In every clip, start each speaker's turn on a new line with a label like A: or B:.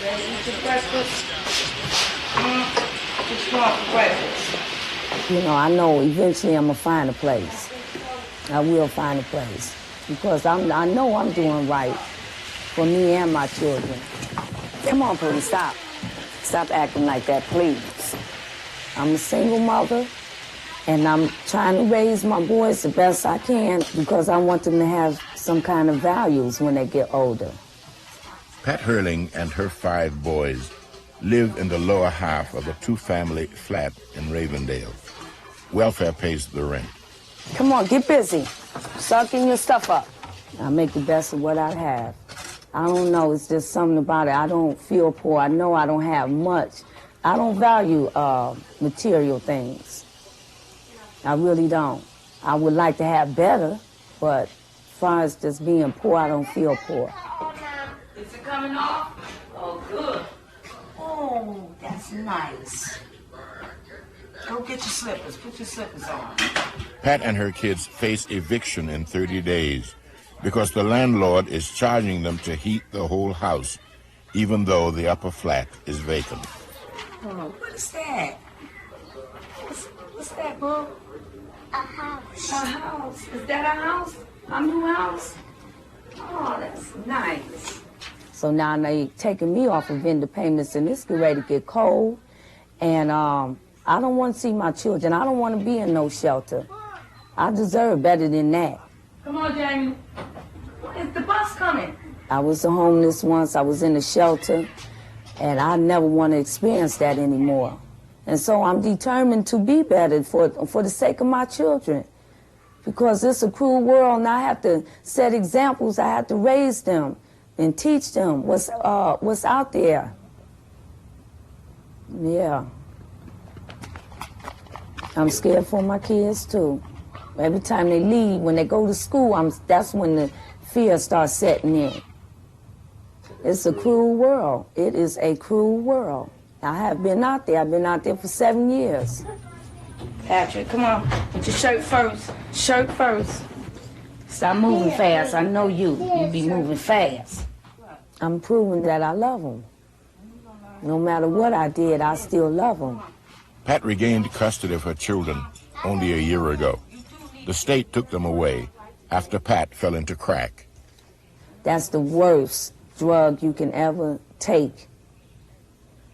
A: Ready to eat your breakfast? What you want for breakfast?
B: You know, I know eventually I'm going to find a place. I will find a place. Because I know I'm doing right for me and my children. Come on, Pootie, stop. Stop acting like that, please. I'm a single mother, and I'm trying to raise my boys the best I can because I want them to have some kind of values when they get older.
C: Pat Hurling and her 5 boys live in the lower half of a 2-family flat in Ravendale. Welfare pays the rent.
B: Come on, get busy. Start getting your stuff up. I make the best of what I have. I don't know, it's just something about it. I don't feel poor. I know I don't have much. I don't value material things. I really don't. I would like to have better, but as far as just being poor, I don't feel poor.
A: Is it coming off? Oh, good. Oh, that's nice. Go get your slippers. Put your slippers on.
C: Pat and her kids face eviction in 30 days because the landlord is charging them to heat the whole house, even though the upper flat is vacant.
A: Oh, what is that? What's that, boo?
D: A house.
A: A house. Is that a house? A new house? Oh, that's nice.
B: So now they taking me off of vendor payments, and it's getting ready to get cold. And I don't want to see my children. I don't want to be in no shelter. I deserve better than that.
A: Come on, Jamie. Is the bus coming?
B: I was homeless once. I was in a shelter, and I never want to experience that anymore. And so I'm determined to be better for the sake of my children, because it's a cruel world, and I have to set examples. I have to raise them and teach them what's out there. Yeah. I'm scared for my kids too. Every time they leave, when they go to school, that's when the fear starts setting in. It's a cruel world. It is a cruel world. I have been out there. I've been out there for 7 years.
A: Patrick, come on. Put your shirt first. Shirt first. Stop moving fast. I know you. You be moving fast.
B: I'm proving that I love them. No matter what I did, I still love them.
C: Pat regained custody of her children only a year ago. The state took them away after Pat fell into crack.
B: That's the worst drug you can ever take,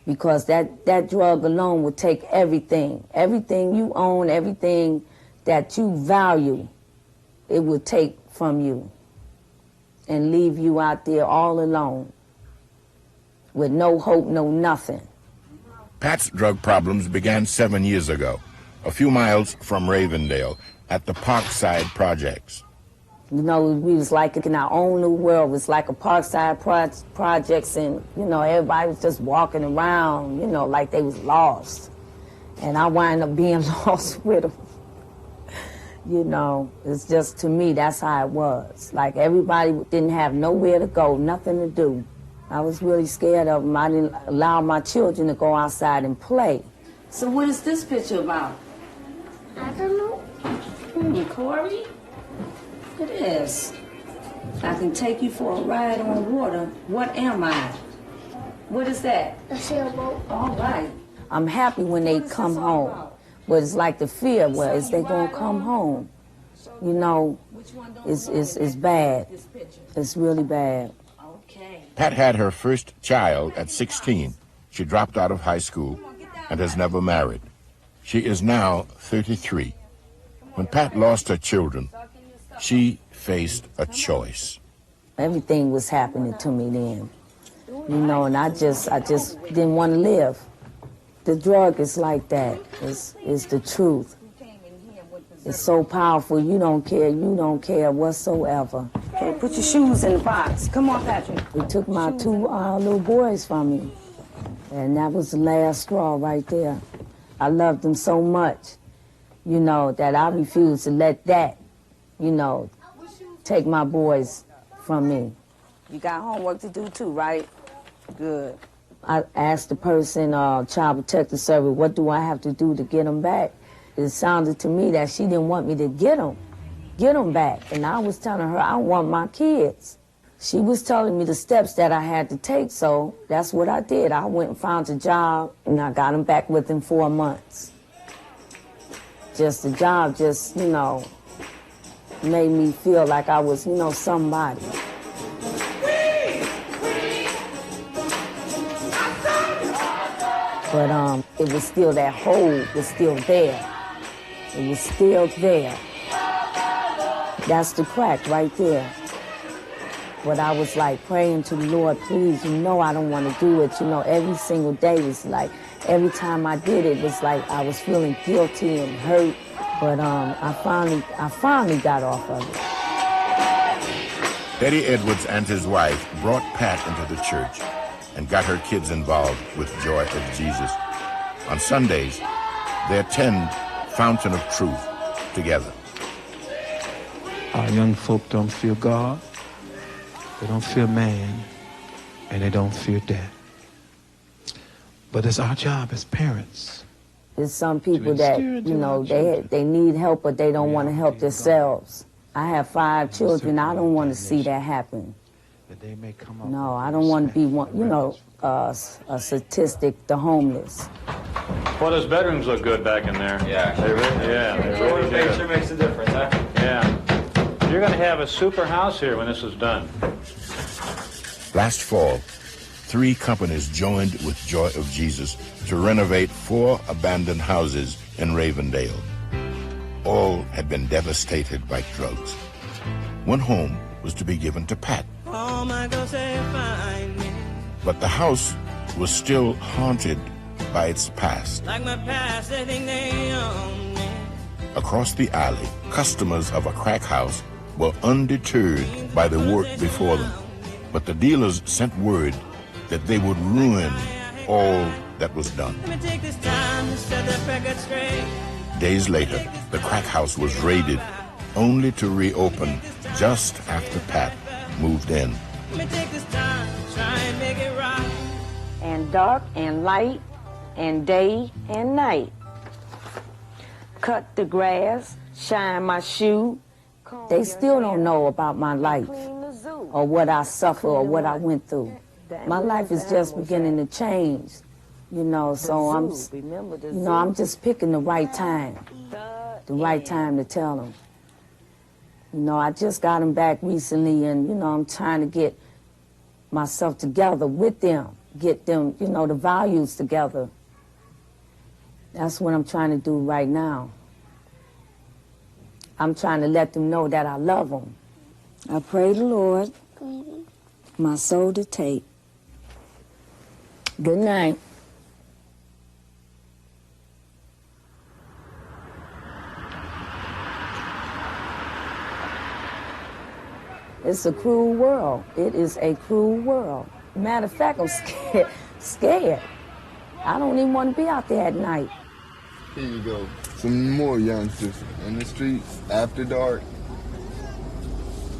B: because that drug alone would take everything. Everything you own, everything that you value, it would take from you and leave you out there all alone with no hope, no nothing.
C: Pat's drug problems began 7 years ago, a few miles from Ravendale at the Parkside Projects.
B: You know, we was like in our own new world. It was like a Parkside Projects, and, you know, everybody was just walking around, you know, like they was lost. And I wind up being lost with them. You know, it's just, to me, that's how it was. Like, everybody didn't have nowhere to go, nothing to do. I was really scared of them. I didn't allow my children to go outside and play.
A: So what is this picture about?
D: I don't know.
A: Corey? It is. I can take you for a ride on water. What am I? What is that?
D: A sailboat.
A: All right.
B: I'm happy when they come home. But it's like the fear, well, is they gonna come home? You know, it's bad. It's really bad.
A: Okay.
C: Pat had her first child at 16. She dropped out of high school and has never married. She is now 33. When Pat lost her children, she faced a choice.
B: Everything was happening to me then, you know, and I just didn't want to live. The drug is like that. It's the truth. It's so powerful. You don't care whatsoever.
A: Okay, put your shoes in the box. Come on, Patrick.
B: They took my 2 little boys from me, and that was the last straw right there. I loved them so much, you know, that I refused to let that, you know, take my boys from me. You got homework to do too, right? Good. I asked the person, Child Protective Service, what do I have to do to get them back? It sounded to me that she didn't want me to get them back. And I was telling her, I want my kids. She was telling me the steps that I had to take, so that's what I did. I went and found a job, and I got him back within 4 months. Just the job just, you know, made me feel like I was, you know, somebody. But it was still, that hole was still there. It was still there. That's the crack right there. But I was like praying to the Lord, please, you know I don't want to do it. You know, every single day was like, every time I did it was like I was feeling guilty and hurt. But I finally got off of it.
C: Eddie Edwards and his wife brought Pat into the church and got her kids involved with Joy of Jesus. On Sundays, they attend Fountain of Truth together.
E: Our young folk don't fear God, they don't fear man, and they don't fear death. But it's our job as parents.
B: There's some people that, you know, they need help, but they don't want to help themselves. I have 5 children. I don't want to see that happen. No, I don't want to be one, you know, a statistic, the homeless.
F: Well, those bedrooms look good back in there.
G: Yeah.
F: They really do.
G: Sure makes a difference, huh?
F: Yeah. You're going to have a super house here when this is done.
C: Last fall, 3 companies joined with Joy of Jesus to renovate 4 abandoned houses in Ravendale. All had been devastated by drugs. One home was to be given to Pat. But the house was still haunted by its past. Like my past, they think they own me. Across the alley, customers of a crack house were undeterred by the work before them. But the dealers sent word that they would ruin all that was done. Days later, the crack house was raided, only to reopen just after Pat moved in.
B: And dark and light and day and night. Cut the grass, shine my shoe. They still don't know about my life or what I suffer or what I went through. My life is just beginning to change, you know, so I'm just picking the right time to tell them. You know, I just got them back recently, and, you know, I'm trying to get myself together with them, get them, you know, the values together. That's what I'm trying to do right now. I'm trying to let them know that I love them. I pray the Lord my soul to take. Good night. It's a cruel world. It is a cruel world. Matter of fact, I'm scared. I don't even want to be out there at night.
H: Here you go. Some more youngsters in the streets after dark,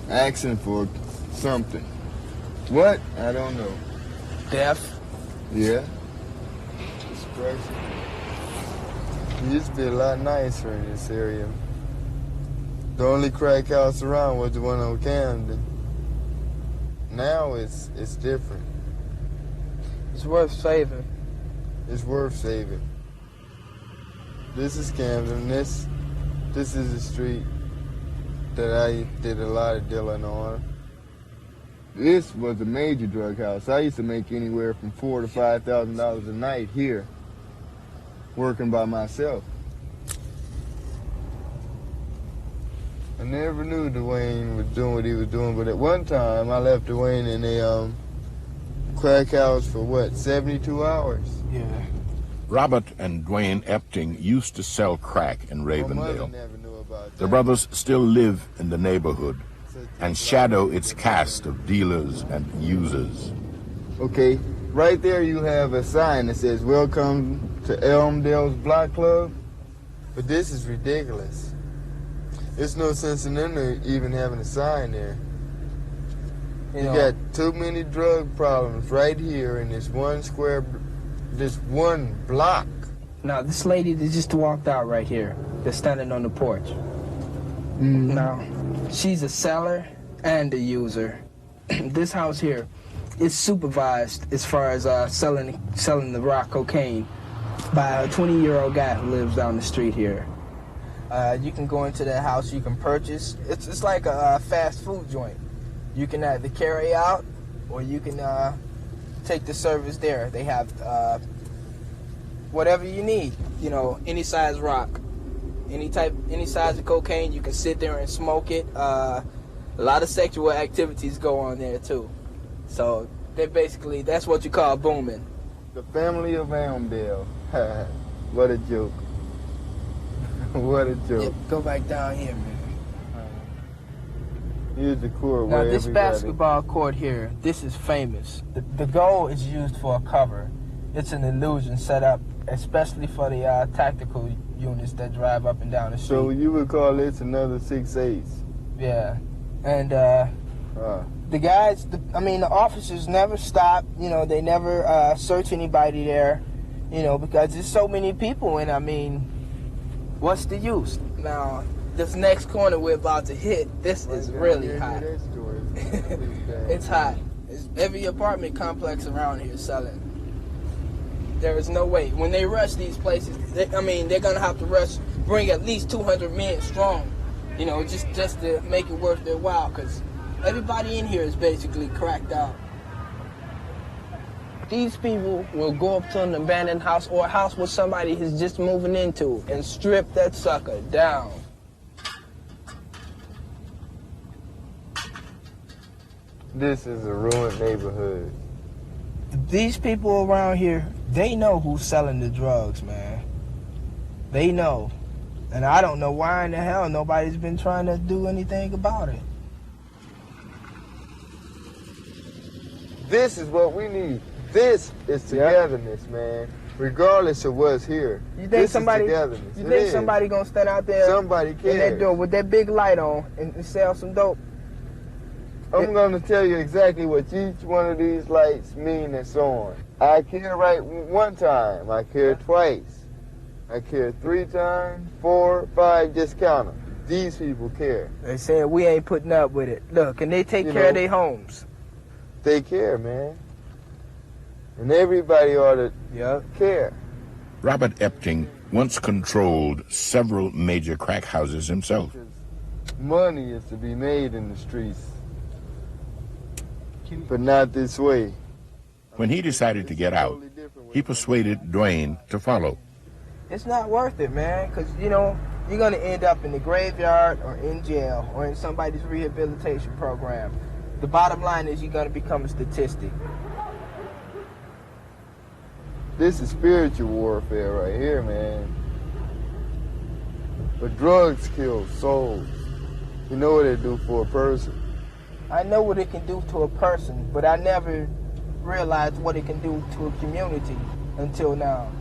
H: asking for something. What? I don't know.
G: Death?
H: Yeah. Discretion. It used to be a lot nicer in this area. The only crack house around was the one on Camden. Now it's different.
G: It's worth saving.
H: It's worth saving. This is Camden. This is the street that I did a lot of dealing on. This was a major drug house. I used to make anywhere from $4,000 to $5,000 a night here, working by myself. I never knew Dwayne was doing what he was doing, but at one time I left Dwayne in a crack house for what, 72 hours?
G: Yeah.
C: Robert and Dwayne Epting used to sell crack in Ravendale. The brothers still live in the neighborhood and shadow its cast of dealers and users.
H: Okay, right there you have a sign that says, "Welcome to Elmdale's Block Club." But this is ridiculous. There's no sense in them even having a sign there. You got too many drug problems right here in this this one block.
G: Now, this lady that just walked out right here, that's standing on the porch. Now, she's a seller and a user. This house here is supervised as far as selling the rock cocaine by a 20-year-old guy who lives down the street here. You can go into that house, you can purchase. It's like a fast food joint. You can either carry out or you can take the service there. They have whatever you need, you know, any size rock, any size of cocaine. You can sit there and smoke it. A lot of sexual activities go on there too. So that's what you call booming.
H: The family of Ravendale. What a joke. What a joke.
G: Yeah, go back down here, man.
H: Here's the court
G: Now
H: where
G: this
H: everybody...
G: basketball court here, this is famous. The goal is used for a cover. It's an illusion set up especially for the tactical units that drive up and down the street.
H: So you would call this another 6/8?
G: Yeah. And the guys, the officers never stop. You know, they never search anybody there, you know, because there's so many people, and I mean, what's the use? Now, this next corner we're about to hit, this is really hot. It's hot. Every apartment complex around here is selling. There is no way. When they rush these places, they're going to have to bring at least 200 men strong, you know, just to make it worth their while, because everybody in here is basically cracked out. These people will go up to an abandoned house or a house where somebody is just moving into and strip that sucker down.
H: This is a ruined neighborhood.
G: These people around here, they know who's selling the drugs, man. They know. And I don't know why in the hell nobody's been trying to do anything about it.
H: This is what we need. This is togetherness, man. Regardless of what's here.
G: You think somebody
H: gonna
G: stand out there
H: somebody cares.
G: in that door with that big light on and sell some dope?
H: I'm gonna tell you exactly what each one of these lights mean and so on. I care right one time. I care twice. I care 3 times, 4, 5, just count them. These people care.
G: They said we ain't putting up with it. Look, and they take care of their homes.
H: They care, man. And everybody ought to care.
C: Robert Epting once controlled several major crack houses himself.
H: Money is to be made in the streets, but not this way.
C: When he decided to get out, he persuaded Dwayne to follow.
G: It's not worth it, man, because, you know, you're going to end up in the graveyard or in jail or in somebody's rehabilitation program. The bottom line is you're going to become a statistic.
H: This is spiritual warfare right here, man. But drugs kill souls. You know what they do for a person.
G: I know what it can do to a person, but I never realized what it can do to a community until now.